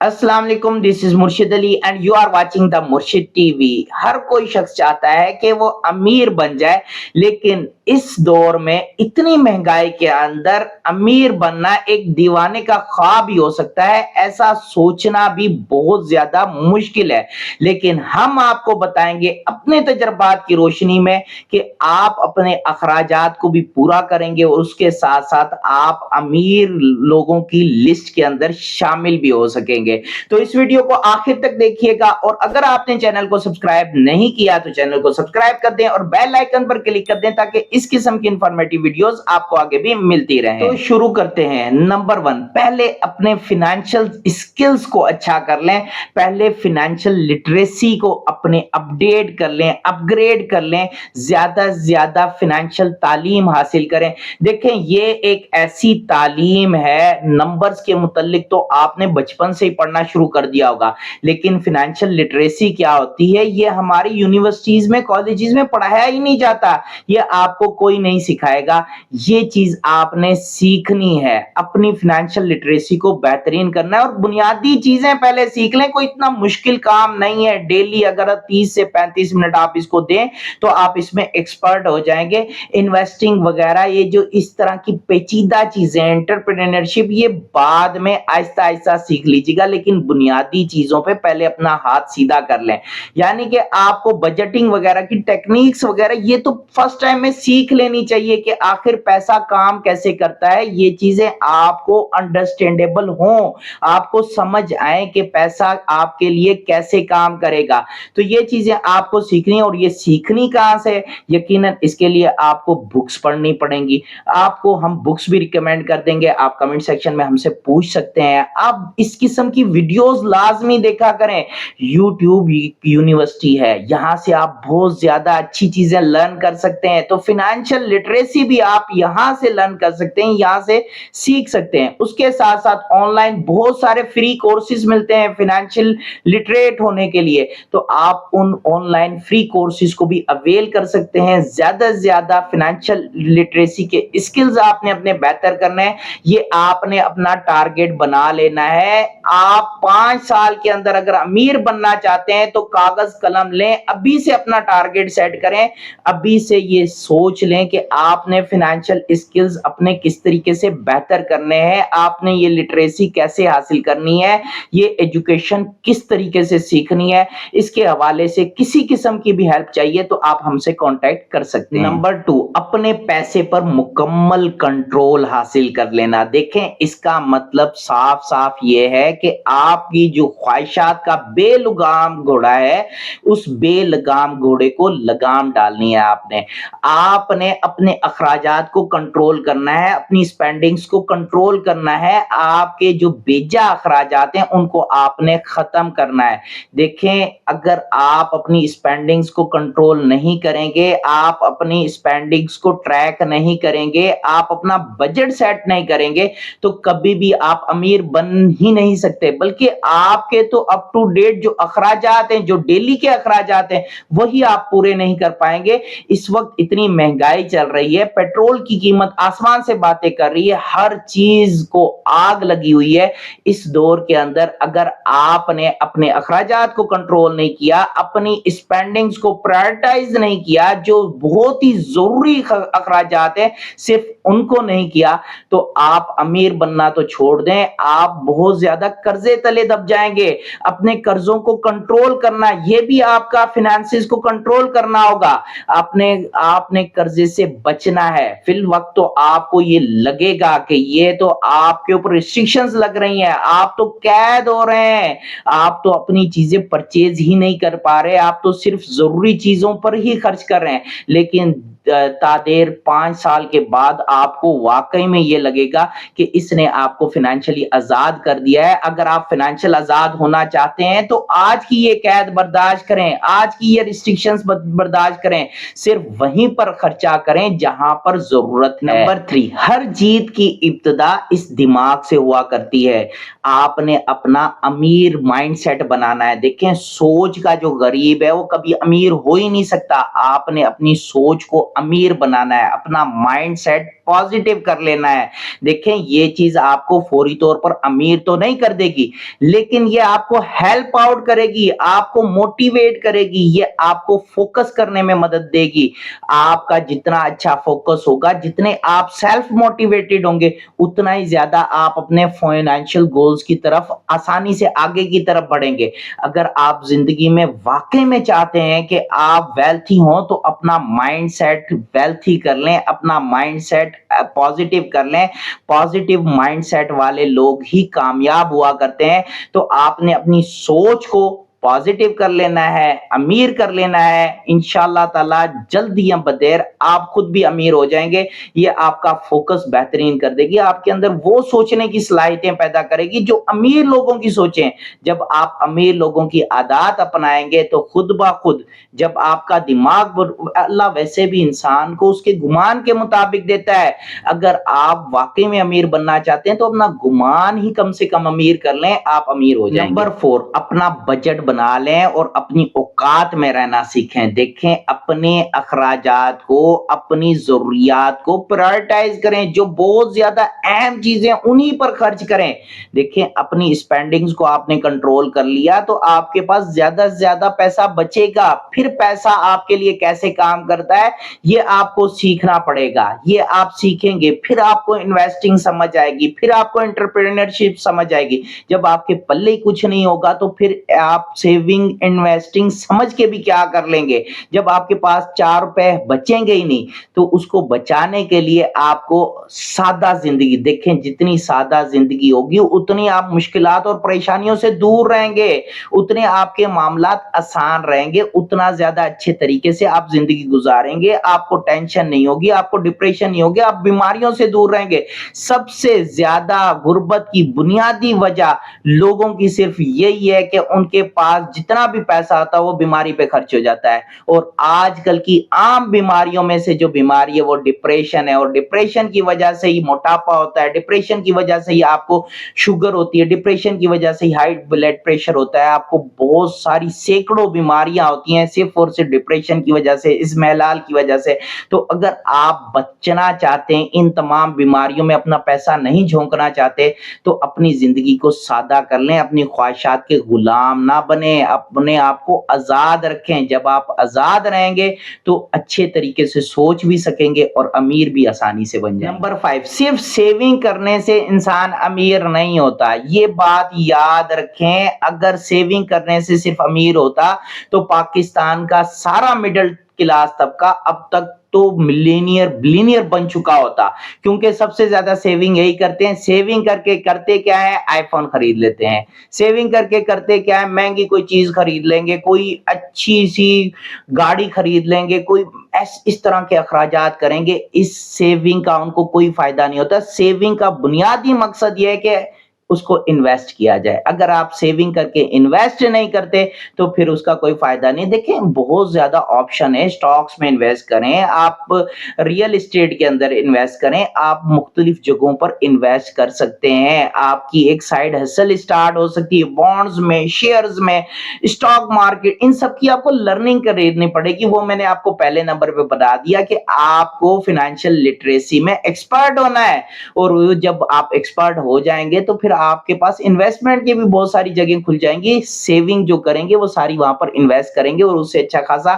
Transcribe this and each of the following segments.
अस्सलाम वालेकुम, this is Murshid Ali and you are watching the Murshid TV. हर कोई शख्स चाहता है कि वो अमीर बन जाए, लेकिन इस दौर में इतनी महंगाई के अंदर अमीर बनना एक दीवाने का ख्वाब ही हो सकता है। ऐसा सोचना भी बहुत ज्यादा मुश्किल है, लेकिन हम आपको बताएंगे अपने तजर्बात की रोशनी में कि आप अपने अखराजात को भी पूरा करेंगे और उसके साथ साथ आप अमीर लोगों की लिस्ट के अंदर शामिल भी हो सकेंगे। तो इस वीडियो को आखिर तक देखिएगा और अगर आपने चैनल को सब्सक्राइब नहीं किया तो चैनल को सब्सक्राइब कर दें और बेल आइकन पर क्लिक कर दें ताकि इस किस्म की इंफॉर्मेटिव वीडियोस आपको आगे भी मिलती रहें। तो शुरू करते हैं। नंबर 1, पहले अपने फाइनेंशियल स्किल्स को अच्छा कर लें। पहले फाइनेंशियल लिटरेसी को अपने अपडेट कर लें, अपग्रेड कर लें, ज्यादा से ज्यादा फाइनेंशियल तालीम हासिल करें। देखें, ये एक ऐसी तालीम है, नंबर्स के मुतालिक तो आपने बचपन से ही पढ़ना शुरू कर दिया होगा, लेकिन फाइनेंशियल लिटरेसी क्या होती है ये हमारी यूनिवर्सिटीज में, कॉलेजेस में पढ़ाया ही नहीं जाता। ये आपको कोई नहीं सिखाएगा। ये चीज आपने सीखनी है। अपनी फाइनेंशियल लिटरेसी को बेहतरीन करना है और बुनियादी चीजें पहले सीख लें। कोई इतना मुश्किल काम नहीं है। डेली अगर 30 से 35 मिनट आप इसको दें तो आप इसमें एक्सपर्ट हो जाएंगे। इन्वेस्टिंग वगैरह, ये जो इस तरह की पेचीदा चीजें, एंटरप्रेन्योरशिप, ये बाद में आहिस्ता आहिस्ता सीख लीजिएगा, लेकिन बुनियादी चीजों पे पहले अपना हाथ सीधा कर लें। यानी कि आपको बजटिंग वगैरह की टेक्निक्स वगैरह ये तो फर्स्ट टाइम में सीख लेनी चाहिए कि आखिर पैसा काम कैसे करता है। ये चीजें आपको अंडरस्टैंडेबल हो, आपको समझ आए कि पैसा आपके लिए कैसे काम करेगा। तो ये चीजें आपको सीखनी है। और ये सीखनी कहां से? यकीनन इसके लिए आपको बुक्स पढ़नी पड़ेंगी। आपको हम बुक्स भी रिकमेंड कर देंगे, आप कमेंट सेक्शन में हमसे पूछ सकते हैं। आप इस किस्म की वीडियोस लाजमी देखा करें। यूट्यूब यूनिवर्सिटी है, यहां से आप बहुत ज्यादा अच्छी चीजें लर्न कर सकते हैं। तो फाइनेंशियल लिटरेसी भी आप यहां से लर्न कर सकते हैं, यहां से सीख सकते हैं। उसके साथ साथ ऑनलाइन बहुत सारे फ्री कोर्सेज मिलते हैं फाइनेंशियल लिटरेट होने के लिए, तो आप उन ऑनलाइन फ्री कोर्सेज को भी अवेल कर सकते हैं। ज्यादा से ज्यादा फाइनेंशियल लिटरेसी के स्किल्स आपने अपने बेहतर करने हैं। ये आपने अपना टारगेट बना लेना है। आप 5 साल के अंदर अगर अमीर बनना चाहते हैं तो कागज कलम लें, अभी से अपना टारगेट सेट करें। अभी से ये सोच लें कि आपने फाइनेंशियल स्किल्स अपने किस तरीके से बेहतर करने हैं, आपने ये लिटरेसी कैसे हासिल करनी है, ये एजुकेशन किस तरीके से सीखनी है। इसके हवाले से किसी किस्म की भी हेल्प चाहिए तो आप हमसे कांटेक्ट कर सकते हैं। नंबर 2, अपने पैसे पर मुकम्मल कंट्रोल हासिल कर लेना। देखें, इसका मतलब साफ साफ ये है कि आपकी जो ख्वाहिशात का बेलगाम घोड़ा है, उस बेलगाम घोड़े को लगाम डालनी है। आपने अपने अखराजात को कंट्रोल करना है, अपनी स्पेंडिंग्स को कंट्रोल करना है। आपके जो बेजा अखराजात हैं उनको आपने खत्म करना है। देखें, अगर आप अपनी स्पेंडिंग्स को कंट्रोल नहीं करेंगे, आप अपनी स्पेंडिंग्स को ट्रैक नहीं करेंगे, आप अपना बजट सेट नहीं करेंगे, तो कभी भी आप अमीर बन ही नहीं सकते। बल्कि आपके तो अप टू डेट जो अखराजात हैं, जो डेली के अखराजात हैं, वही आप पूरे नहीं कर पाएंगे। इस वक्त इतनी महंगाई चल रही है, पेट्रोल की कीमत आसमान से बातें कर रही है, हर चीज को आग लगी हुई है। इस दौर के अंदर अगर आपने अपने अखराजात को कंट्रोल नहीं किया, अपनी स्पेंडिंग्स को प्रायोरिटाइज नहीं किया, जो बहुत ही जरूरी अखराजात है सिर्फ उनको नहीं किया, तो आप अमीर बनना तो छोड़ दें, आप बहुत ज्यादा कर्जे तले दब जाएंगे। अपने कर्जों को कंट्रोल करना, यह भी आपका फाइनेंसिस को कंट्रोल करना होगा। आपने कर्जे से बचना है। फिल वक्त तो आपको ये लगेगा कि ये तो आपके ऊपर रिस्ट्रिक्शंस लग रही हैं, आप तो कैद हो रहे हैं, आप तो अपनी चीजें परचेज ही नहीं कर पा रहे, आप तो सिर्फ जरूरी चीजों पर ही खर्च कर रहे हैं। लेकिन तादेर 5 साल के बाद आपको वाकई में ये लगेगा कि इसने आपको फाइनेंशियली आजाद कर दिया है। अगर आप फाइनेंशियल आजाद होना चाहते हैं तो आज की ये कैद बर्दाश्त करें, आज की ये रिस्ट्रिक्शंस बर्दाश्त करें, सिर्फ वहीं पर खर्चा करें जहां पर जरूरत है। नंबर 3, हर जीत की इब्तिदा इस दिमाग से हुआ करती है। आपने अपना अमीर माइंडसेट बनाना है। देखें, सोच का जो गरीब है वो कभी अमीर हो ही नहीं सकता। आपने अपनी सोच को अमीर बनाना है, अपना माइंड सेट पॉजिटिव कर लेना है। देखें, ये चीज आपको फौरी तौर पर अमीर तो नहीं कर देगी, लेकिन ये आपको हेल्प आउट करेगी, आपको मोटिवेट करेगी, ये आपको फोकस करने में मदद देगी। आपका जितना अच्छा फोकस होगा, जितने आप सेल्फ मोटिवेटेड होंगे, उतना ही ज्यादा आप अपने फाइनेंशियल गोल्स की तरफ आसानी से आगे की तरफ बढ़ेंगे। अगर आप जिंदगी में वाकई में चाहते हैं कि आप वेल्थी हों, तो अपना माइंड सेट वेल्थी कर लें, अपना माइंड सेट पॉजिटिव कर लें। पॉजिटिव माइंड सेट वाले लोग ही कामयाब हुआ करते हैं। तो आपने अपनी सोच को पॉजिटिव कर लेना है, अमीर कर लेना है। इंशाअल्लाह ताला जल्द या बदेर आप खुद भी अमीर हो जाएंगे। ये आपका फोकस बेहतरीन कर देगी, आपके अंदर वो सोचने की सलाहियतें पैदा करेगी जो अमीर लोगों की सोचें। जब आप अमीर लोगों की आदत अपनाएंगे तो खुद ब खुद जब आपका दिमाग, अल्लाह वैसे भी इंसान को उसके गुमान के मुताबिक देता है। अगर आप वाकई में अमीर बनना चाहते हैं तो अपना गुमान ही कम से कम अमीर कर लें, आप अमीर हो जाएंगे। नंबर 4, अपना बजट बना लें और अपनी औकात में रहना सीखें। देखें, अपने अखराजात को, अपनी जरूरियात को प्रायोरिटाइज करें। जो बहुत ज्यादा अहम चीजें उन्हीं पर खर्च करें। देखें, अपनी स्पेंडिंग्स को आपने कंट्रोल कर लिया तो आपके पास ज्यादा से ज्यादा पैसा बचेगा। फिर पैसा आपके लिए कैसे काम करता है ये आपको सीखना पड़ेगा। ये आप सीखेंगे, फिर आपको इन्वेस्टिंग समझ आएगी, फिर आपको एंटरप्रेन्योरशिप समझ आएगी। जब आपके पल्ले कुछ नहीं होगा तो फिर आप सेविंग, इन्वेस्टिंग समझ के भी क्या कर लेंगे। जब आपके पास 4 रुपए बचेंगे ही नहीं तो उसको बचाने के लिए आपको सादा जिंदगी, देखें जितनी सादा जिंदगी होगी उतनी आप मुश्किलात और परेशानियों से दूर रहेंगे, उतने आपके मामलात आसान रहेंगे, उतना ज्यादा अच्छे तरीके से आप जिंदगी गुजारेंगे। आपको टेंशन नहीं होगी, आपको डिप्रेशन नहीं होगी, आप बीमारियों से दूर रहेंगे। सबसे ज्यादा गुर्बत की बुनियादी वजह लोगों की सिर्फ यही है कि उनके पास जितना भी पैसा आता है वो बीमारी पे खर्च हो जाता है। और आजकल की आम बीमारियों में से जो बीमारी है वो डिप्रेशन है, और डिप्रेशन की वजह से ही मोटापा होता है, डिप्रेशन की वजह से ही आपको शुगर होती है, डिप्रेशन की वजह से ही हाई ब्लड प्रेशर होता है। आपको बहुत सारी सैकड़ों बीमारियां होती हैं सिर्फ और सिर्फ डिप्रेशन की वजह से, इस मेलाल की वजह से। तो अगर आप बचना चाहते हैं, इन तमाम बीमारियों में अपना पैसा नहीं झोंकना चाहते, तो अपनी जिंदगी को सादा कर लें, अपनी ख्वाहिशात के गुलाम ना बने, अपने आप को आजाद रखें। जब आप आजाद रहेंगे तो अच्छे तरीके से सोच भी सकेंगे और अमीर भी आसानी से बन जाएंगे। नंबर 5, सिर्फ सेविंग करने से इंसान अमीर नहीं होता। ये बात याद रखें, अगर सेविंग करने से सिर्फ अमीर होता तो पाकिस्तान का सारा मिडिल क्लास तबका अब तक तो मिलेनियर बिलियनियर बन चुका होता, क्योंकि सबसे ज्यादा सेविंग यही करते हैं। सेविंग करके करते क्या है, आईफोन खरीद लेते हैं। सेविंग करके करते क्या है, महंगी कोई चीज खरीद लेंगे, कोई अच्छी सी गाड़ी खरीद लेंगे, कोई इस तरह के अखराजात करेंगे। इस सेविंग का उनको कोई फायदा नहीं होता। सेविंग का बुनियादी मकसद यह है कि उसको इन्वेस्ट किया जाए। अगर आप सेविंग करके इन्वेस्ट नहीं करते तो फिर उसका कोई फायदा नहीं। देखें, बहुत ज्यादा ऑप्शन है, स्टॉक्स में इन्वेस्ट करें, आप रियल एस्टेट के अंदर इन्वेस्ट करें, आप मुख्तलिफ जगहों पर इन्वेस्ट कर सकते हैं। आपकी एक साइड हसल स्टार्ट हो सकती है, बॉन्ड्स में, शेयर्स में, स्टॉक मार्केट, इन सब की आपको लर्निंग करनी पड़ेगी। वो मैंने आपको पहले नंबर पे बता दिया कि आपको फाइनेंशियल लिटरेसी में एक्सपर्ट होना है, और जब आप एक्सपर्ट हो जाएंगे तो फिर आपके पास इन्वेस्टमेंट की भी बहुत सारी जगह खुल जाएंगी। सेविंग जो करेंगे वो सारी वहां पर इन्वेस्ट करेंगे और उससे अच्छा खासा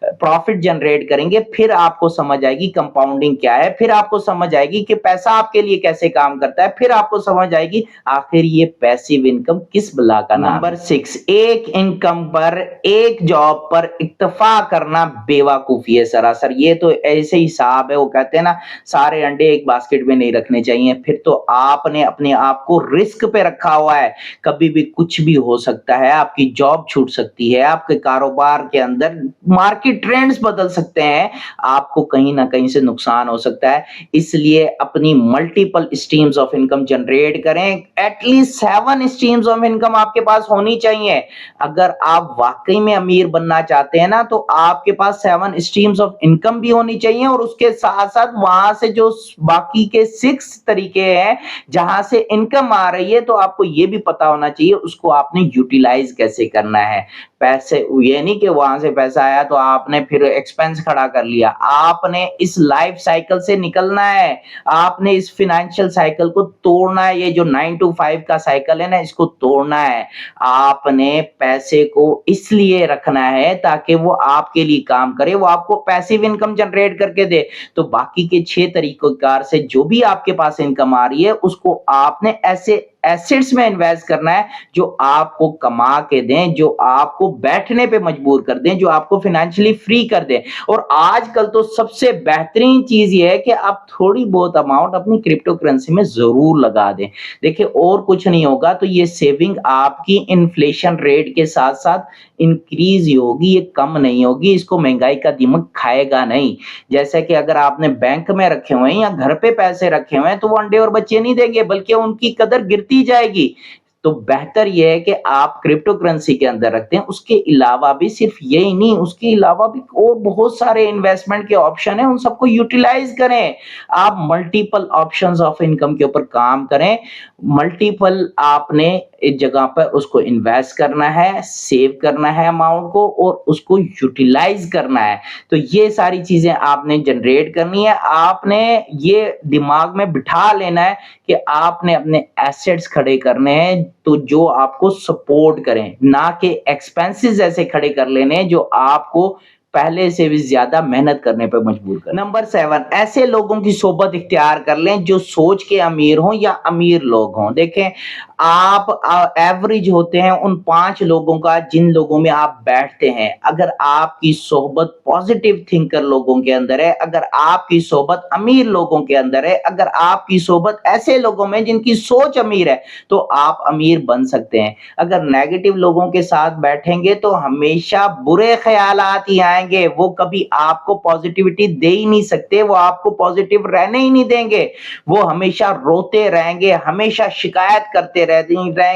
प्रॉफिट जनरेट करेंगे। फिर आपको समझ आएगी कंपाउंडिंग क्या है, फिर आपको समझ आएगी कि पैसा आपके लिए कैसे काम करता है, फिर आपको समझ आएगी आखिर ये पैसिव इनकम किस बला का नाम। नंबर 6, एक इनकम पर, एक जॉब पर इक्तफा करना बेवकूफी है सरासर। ये तो ऐसे हिसाब है, वो कहते हैं ना, सारे अंडे एक बास्केट में नहीं रखने चाहिए। फिर तो आपने अपने आप को रिस्क पे रखा हुआ है, कभी भी कुछ भी हो सकता है, आपकी जॉब छूट सकती है, आपके कारोबार के अंदर मार्केट ट्रेंड्स बदल सकते हैं, आपको कहीं ना कहीं से नुकसान हो सकता है। इसलिए अपनी multiple streams of income generate करें। एटलीस्ट 7 स्ट्रीम्स ऑफ इनकम आपके पास होनी चाहिए। अगर आप वाकई में अमीर बनना चाहते हैं ना, तो आपके पास 7 स्ट्रीम्स ऑफ इनकम भी होनी चाहिए, और उसके साथ साथ वहां से जो बाकी के 6 तरीके हैं जहां से इनकम आ رہی ہے تو آپ کو یہ بھی پتا ہونا چاہیے اس کو آپ نے یوٹیلائز کیسے کرنا ہے. پیسے یہ نہیں کہ وہاں سے پیسہ آیا تو آپ نے پھر ایکسپینس کھڑا کر لیا. آپ نے اس لائف سائیکل سے نکلنا ہے, آپ نے اس فائنینشیل سائیکل کو توڑنا ہے. یہ جو 9 to 5 کا سائیکل ہے نا, اس کو توڑنا ہے. آپ نے پیسے کو اس لیے رکھنا ہے تاکہ وہ آپ کے لیے کام کرے, وہ آپ کو پیسیو انکم جنریٹ کر کے دے. تو باقی کے 6 طریقوں کار سے جو بھی آپ کے پاس انکم آ رہی ہے اس کو آپ نے ایسے ایسٹس میں انویسٹ کرنا ہے جو آپ کو کما کے دیں, جو آپ کو بیٹھنے پہ مجبور کر دیں, جو آپ کو فائنینشلی فری کر دیں. اور آج کل تو سب سے بہترین چیز یہ ہے کہ آپ تھوڑی بہت اماؤنٹ اپنی کرپٹو کرنسی میں ضرور لگا دیں. دیکھیں اور کچھ نہیں ہوگا تو یہ سیونگ آپ کی انفلیشن ریٹ کے ساتھ ساتھ انکریز ہی ہوگی, یہ کم نہیں ہوگی. اس کو مہنگائی کا دیمک کھائے گا نہیں. جیسے کہ اگر آپ نے بینک میں رکھے ہوئے ہیں یا گھر پہ پیسے رکھے ہوئے ہیں تو وہ انڈے اور بچے نہیں دیں گے بلکہ ان کی قدر گرتی جائے گی. تو بہتر یہ ہے کہ آپ کرپٹو کرنسی کے اندر رکھتے ہیں. اس کے علاوہ بھی صرف یہی نہیں, اس کے علاوہ بھی اور بہت سارے انویسٹمنٹ کے آپشن ہیں, ان سب کو یوٹیلائز کریں. آپ ملٹیپل آپشنز آف انکم کے اوپر کام کریں. ملٹیپل آپ نے ایک جگہ پر اس کو انویسٹ کرنا ہے, سیو کرنا ہے اماؤنٹ کو, اور اس کو یوٹیلائز کرنا ہے. تو یہ ساری چیزیں آپ نے جنریٹ کرنی ہے. آپ نے یہ دماغ میں بٹھا لینا ہے کہ آپ نے اپنے ایسٹس کھڑے کرنے ہیں تو جو آپ کو سپورٹ کریں, نہ کہ ایکسپینسز ایسے کھڑے کر لینے ہیں جو آپ کو پہلے سے بھی زیادہ محنت کرنے پہ مجبور کر. نمبر 7, ایسے لوگوں کی صحبت اختیار کر لیں جو سوچ کے امیر ہوں یا امیر لوگ ہوں. دیکھیں آپ ایوریج ہوتے ہیں ان 5 لوگوں کا جن لوگوں میں آپ بیٹھتے ہیں. اگر آپ کی صحبت پازیٹیو تھنکر لوگوں کے اندر ہے, اگر آپ کی صحبت امیر لوگوں کے اندر ہے, اگر آپ کی صحبت ایسے لوگوں میں جن کی سوچ امیر ہے تو آپ امیر بن سکتے ہیں. اگر نیگیٹو لوگوں کے ساتھ بیٹھیں گے تو ہمیشہ برے خیالات ہی آئیں گے, وہ کبھی آپ کو پازیٹیوٹی دے ہی نہیں سکتے, وہ آپ کو پازیٹیو رہنے ہی نہیں دیں گے. وہ ہمیشہ روتے رہیں گے, ہمیشہ شکایت کرتے رہیں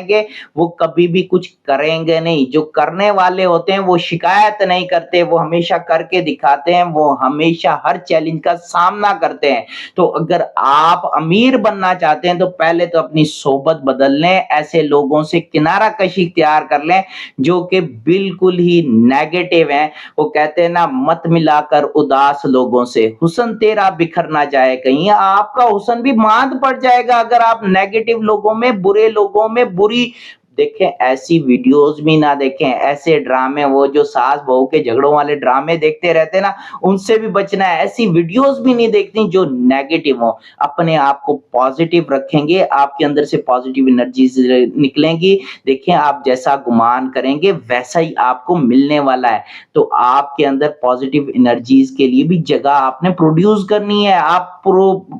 گے, وہ کبھی بھی کچھ کریں گے نہیں. جو کرنے والے ہوتے ہیں وہ شکایت نہیں کرتے, وہ ہمیشہ کر کے دکھاتے ہیں, وہ ہمیشہ ہر چیلنج کا سامنا کرتے ہیں. تو اگر آپ امیر بننا چاہتے ہیں تو پہلے تو اپنی صحبت بدل لیں, ایسے لوگوں سے کنارہ کشی اختیار کر لیں جو کہ بالکل ہی نیگیٹو ہیں. وہ کہتے ہیں نا, مت ملا کر اداس لوگوں سے, حسن تیرا بکھر نہ جائے کہیں. آپ کا حسن بھی ماند پڑ جائے گا اگر آپ نیگیٹو لوگوں میں, برے لوگوں میں بری. دیکھیں ایسی ویڈیوز بھی نہ دیکھیں, ایسے ڈرامے وہ جو ساس بہو کے جھگڑوں والے ڈرامے دیکھتے رہتے نا, ان سے بھی بچنا ہے. ایسی ویڈیوز بھی نہیں دیکھنی جو نیگیٹو ہو. اپنے آپ کو پازیٹیو رکھیں گے, آپ کے اندر سے پازیٹیو انرجیز نکلیں گی. دیکھیں آپ جیسا گمان کریں گے ویسا ہی آپ کو ملنے والا ہے. تو آپ کے اندر پازیٹیو انرجیز کے لیے بھی جگہ آپ نے پروڈیوس کرنی ہے. آپ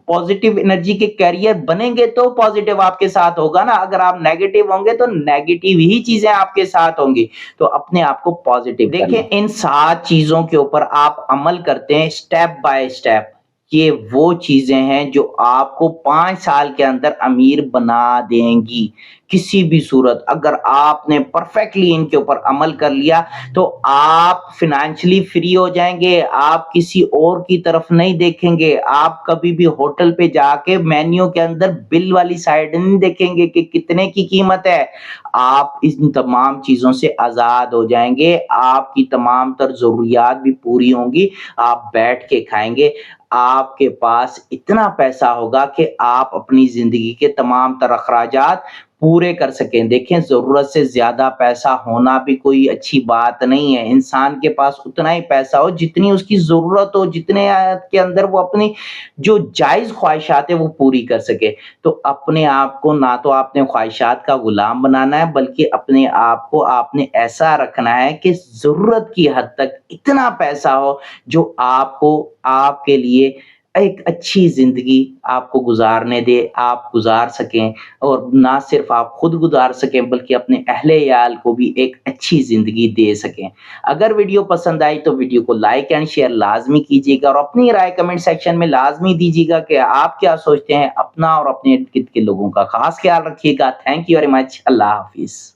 پازیٹیو انرجی کے کیریئر بنیں گے تو پازیٹیو آپ کے ساتھ ہوگا نا. اگر آپ نیگیٹو ہوں گے تو نیگیٹو ہی چیزیں آپ کے ساتھ ہوں گی. تو اپنے آپ کو پازیٹیو دیکھیں. ان 7 چیزوں کے اوپر آپ عمل کرتے ہیں سٹیپ بائی سٹیپ, یہ وہ چیزیں ہیں جو آپ کو 5 سال کے اندر امیر بنا دیں گی کسی بھی صورت. اگر آپ نے پرفیکٹلی ان کے اوپر عمل کر لیا تو آپ فائنینشلی فری ہو جائیں گے. آپ کسی اور کی طرف نہیں دیکھیں گے. آپ کبھی بھی ہوٹل پہ جا کے مینیو کے اندر بل والی سائڈ نہیں دیکھیں گے کہ کتنے کی قیمت ہے. آپ ان تمام چیزوں سے آزاد ہو جائیں گے. آپ کی تمام تر ضروریات بھی پوری ہوں گی. آپ بیٹھ کے کھائیں گے. آپ کے پاس اتنا پیسہ ہوگا کہ آپ اپنی زندگی کے تمام تر اخراجات پورے کر سکیں. دیکھیں ضرورت سے زیادہ پیسہ ہونا بھی کوئی اچھی بات نہیں ہے. انسان کے پاس اتنا ہی پیسہ ہو جتنی اس کی ضرورت ہو, جتنے کے اندر وہ اپنی جو جائز خواہشات ہے وہ پوری کر سکے. تو اپنے آپ کو نہ تو آپ نے خواہشات کا غلام بنانا ہے بلکہ اپنے آپ کو آپ نے ایسا رکھنا ہے کہ ضرورت کی حد تک اتنا پیسہ ہو جو آپ کو آپ کے لیے ایک اچھی زندگی آپ کو گزارنے دے, آپ گزار سکیں. اور نہ صرف آپ خود گزار سکیں بلکہ اپنے اہل عیال کو بھی ایک اچھی زندگی دے سکیں. اگر ویڈیو پسند آئی تو ویڈیو کو لائک اینڈ شیئر لازمی کیجیے گا, اور اپنی رائے کمنٹ سیکشن میں لازمی دیجیے گا کہ آپ کیا سوچتے ہیں. اپنا اور اپنے ارد گرد کے لوگوں کا خاص خیال رکھیے گا. Thank you very much. اللہ حافظ.